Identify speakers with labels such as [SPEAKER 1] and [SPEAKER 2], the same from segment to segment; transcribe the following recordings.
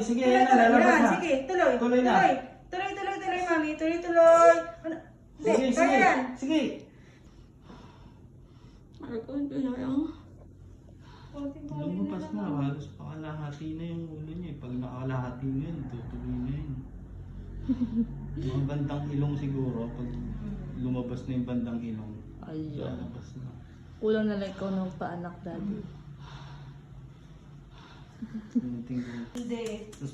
[SPEAKER 1] sige, yan na, lalabas na.
[SPEAKER 2] Sige, tuloy.
[SPEAKER 1] Tuloy na.
[SPEAKER 2] Tuloy, mami. Tuloy. Ano? Hindi,
[SPEAKER 1] Sige,
[SPEAKER 2] kaya
[SPEAKER 1] sige,
[SPEAKER 2] yan.
[SPEAKER 1] sige. Lumabas na, halos pakalahati na yung ulo niya. Pag nakalahati na yun, tutuloy na yun. Mga bandang ilong siguro, pag lumabas na yung bandang ilong,
[SPEAKER 3] Ayun.
[SPEAKER 1] lalabas na.
[SPEAKER 3] Kulang na lang ikaw ng paanak, daddy.
[SPEAKER 2] Hindi.
[SPEAKER 1] Tapos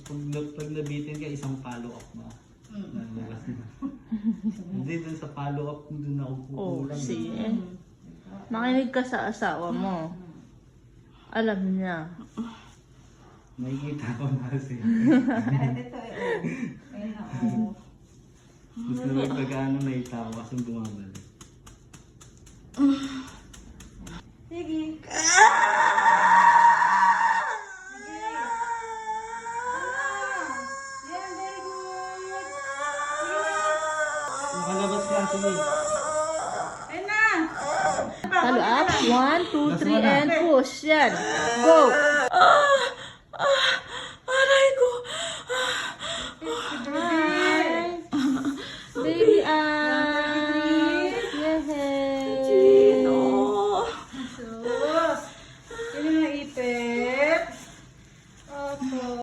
[SPEAKER 1] pag nabitin ka, isang follow-up na. Lalabas na. Hindi, dun sa follow-up, dun ako
[SPEAKER 3] Oh,
[SPEAKER 1] kukulang.
[SPEAKER 3] sige. Makinig ka sa asawa mo. Alam niya.
[SPEAKER 1] Nakikita ko na kasi.
[SPEAKER 2] Ito eh. Ayun na, oh.
[SPEAKER 1] Mas naman pag-ano na itawa kasi bumabalik.
[SPEAKER 2] Sige. Yan, very good.
[SPEAKER 1] Nakalabas na, sige.
[SPEAKER 2] Ayun na.
[SPEAKER 3] Follow up. 1, 2,
[SPEAKER 1] Last
[SPEAKER 3] 3,
[SPEAKER 1] one na.
[SPEAKER 3] and push. Yan. Go.